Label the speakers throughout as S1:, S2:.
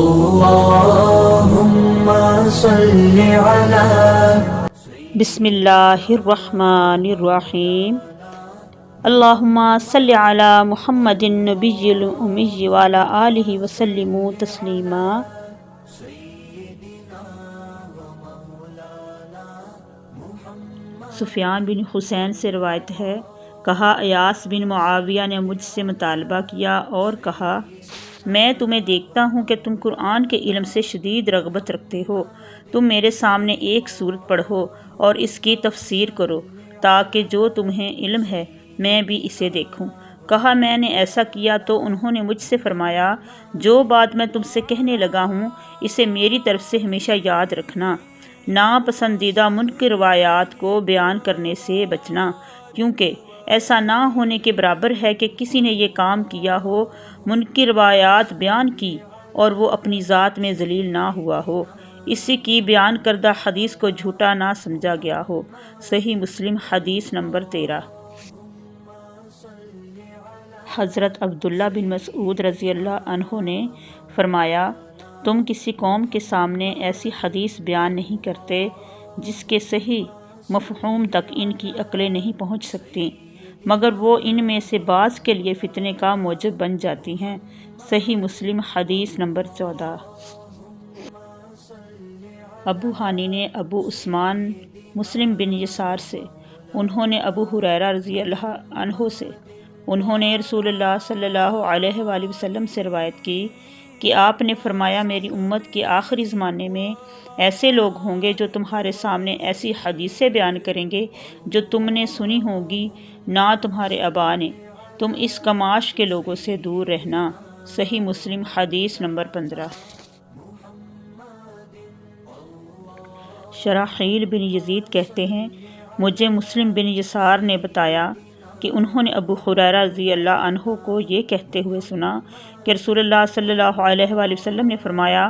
S1: اللهم صل على
S2: بسم اللہ الرحمن الرحیم اللہم صلی علی محمد النبی الامی وعلی آلہ وسلم تسلیما۔ سفیان بن حسین سے روایت ہے، کہا ایاس بن معاویہ نے مجھ سے مطالبہ کیا اور کہا، میں تمہیں دیکھتا ہوں کہ تم قرآن کے علم سے شدید رغبت رکھتے ہو، تم میرے سامنے ایک سورت پڑھو اور اس کی تفسیر کرو تاکہ جو تمہیں علم ہے میں بھی اسے دیکھوں۔ کہا میں نے ایسا کیا تو انہوں نے مجھ سے فرمایا، جو بات میں تم سے کہنے لگا ہوں اسے میری طرف سے ہمیشہ یاد رکھنا، ناپسندیدہ منکر روایات کو بیان کرنے سے بچنا، کیونکہ ایسا نہ ہونے کے برابر ہے کہ کسی نے یہ کام کیا ہو، منکر روایات بیان کی اور وہ اپنی ذات میں ذلیل نہ ہوا ہو، اسی کی بیان کردہ حدیث کو جھوٹا نہ سمجھا گیا ہو۔ صحیح مسلم حدیث نمبر 13۔ حضرت عبداللہ بن مسعود رضی اللہ عنہ نے فرمایا، تم کسی قوم کے سامنے ایسی حدیث بیان نہیں کرتے جس کے صحیح مفہوم تک ان کی عقلیں نہیں پہنچ سکتیں، مگر وہ ان میں سے بعض کے لیے فتنے کا موجب بن جاتی ہیں۔ صحیح مسلم حدیث نمبر 14۔ ابو ہانی نے ابو عثمان مسلم بن یسار سے، انہوں نے ابو ہریرہ رضی اللہ عنہ سے، انہوں نے رسول اللہ صلی اللہ علیہ وآلہ وسلم سے روایت کی کہ آپ نے فرمایا، میری امت کے آخری زمانے میں ایسے لوگ ہوں گے جو تمہارے سامنے ایسی حدیثیں بیان کریں گے جو تم نے سنی ہوگی نہ تمہارے آبا نے، تم اس کماش کے لوگوں سے دور رہنا۔ صحیح مسلم حدیث نمبر 15۔ شراحیل بن یزید کہتے ہیں، مجھے مسلم بن یسار نے بتایا کہ انہوں نے ابو ہریرہ رضی اللہ عنہ کو یہ کہتے ہوئے سنا کہ رسول اللہ صلی اللہ علیہ وآلہ وسلم نے فرمایا،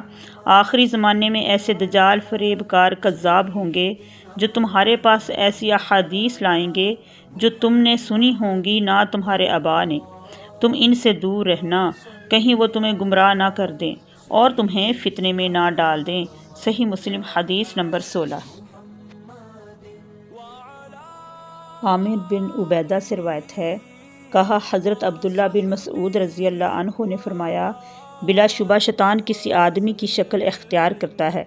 S2: آخری زمانے میں ایسے دجال فریب کار کذاب ہوں گے جو تمہارے پاس ایسی احادیث لائیں گے جو تم نے سنی ہوں گی نہ تمہارے آبا نے، تم ان سے دور رہنا، کہیں وہ تمہیں گمراہ نہ کر دیں اور تمہیں فتنے میں نہ ڈال دیں۔ صحیح مسلم حدیث نمبر 16۔ عامر بن عبیدہ سے روایت ہے، کہا حضرت عبداللہ بن مسعود رضی اللہ عنہ نے فرمایا، بلا شبہ شیطان کسی آدمی کی شکل اختیار کرتا ہے،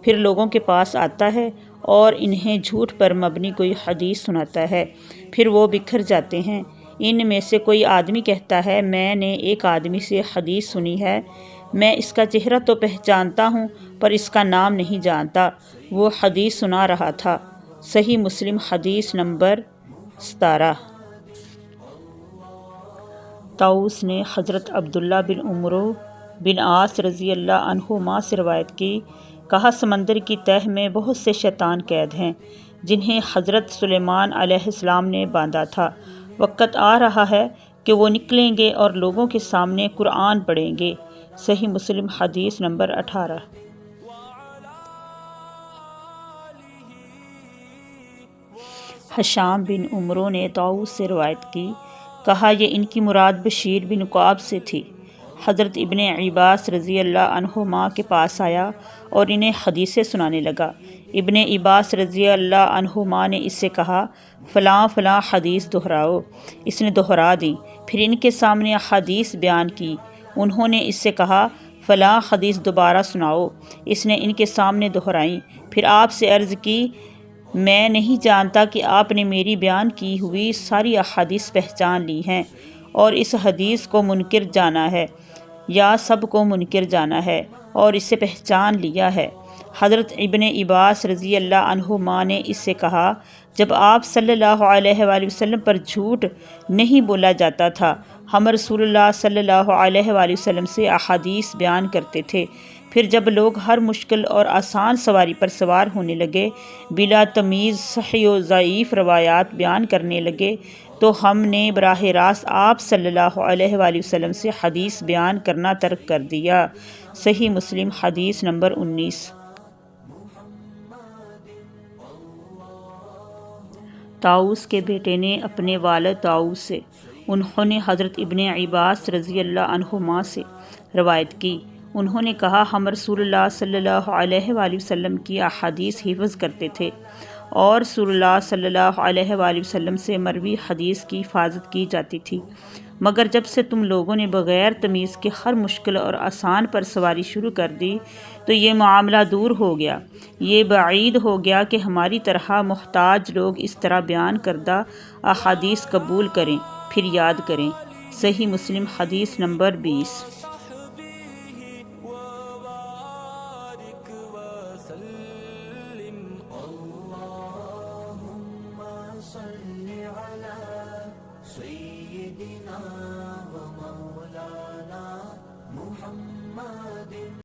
S2: پھر لوگوں کے پاس آتا ہے اور انہیں جھوٹ پر مبنی کوئی حدیث سناتا ہے، پھر وہ بکھر جاتے ہیں۔ ان میں سے کوئی آدمی کہتا ہے، میں نے ایک آدمی سے حدیث سنی ہے، میں اس کا چہرہ تو پہچانتا ہوں پر اس کا نام نہیں جانتا، وہ حدیث سنا رہا تھا۔ صحیح مسلم حدیث نمبر 17۔ طاؤس نے حضرت عبداللہ بن عمرو بن عاص رضی اللہ عنہما سے روایت کی، کہا سمندر کی تہہ میں بہت سے شیطان قید ہیں جنہیں حضرت سلیمان علیہ السلام نے باندھا تھا، وقت آ رہا ہے کہ وہ نکلیں گے اور لوگوں کے سامنے قرآن پڑھیں گے۔ صحیح مسلم حدیث نمبر 18۔ ہشام بن عمرو نے طاؤس سے روایت کی، کہا یہ ان کی مراد بشیر بن کعب سے تھی۔ حضرت ابن عباس رضی اللہ عنہما کے پاس آیا اور انہیں حدیثیں سنانے لگا۔ ابن عباس رضی اللہ عنہما نے اس سے کہا، فلاں فلاں حدیث دہراؤ۔ اس نے دہرا دیں، پھر ان کے سامنے حدیث بیان کی۔ انہوں نے اس سے کہا، فلاں حدیث دوبارہ سناؤ۔ اس نے ان کے سامنے دہرائیں، پھر آپ سے عرض کی، میں نہیں جانتا کہ آپ نے میری بیان کی ہوئی ساری احادیث پہچان لی ہیں اور اس حدیث کو منکر جانا ہے یا سب کو منکر جانا ہے اور اسے پہچان لیا ہے۔ حضرت ابن عباس رضی اللہ عنہما نے اس سے کہا، جب آپ صلی اللہ علیہ وآلہ وسلم پر جھوٹ نہیں بولا جاتا تھا، ہم رسول اللہ صلی اللہ علیہ وآلہ وسلم سے احادیث بیان کرتے تھے، پھر جب لوگ ہر مشکل اور آسان سواری پر سوار ہونے لگے، بلا تمیز صحیح و ضعیف روایات بیان کرنے لگے، تو ہم نے براہ راست آپ صلی اللہ علیہ وآلہ وسلم سے حدیث بیان کرنا ترک کر دیا۔ صحیح مسلم حدیث نمبر 19۔ طاؤس کے بیٹے نے اپنے والد طاؤس سے، انہوں نے حضرت ابن عباس رضی اللہ عنہما سے روایت کی، انہوں نے کہا ہم رسول اللہ صلی اللہ علیہ وآلہ وسلم کی احادیث حفظ کرتے تھے اور رسول اللہ صلی اللہ علیہ وآلہ وسلم سے مروی حدیث کی حفاظت کی جاتی تھی، مگر جب سے تم لوگوں نے بغیر تمیز کے ہر مشکل اور آسان پر سواری شروع کر دی تو یہ معاملہ دور ہو گیا، یہ بعید ہو گیا کہ ہماری طرح محتاج لوگ اس طرح بیان کردہ احادیث قبول کریں پھر یاد کریں۔ صحیح مسلم حدیث نمبر 20۔
S1: اللهم صل على سيدنا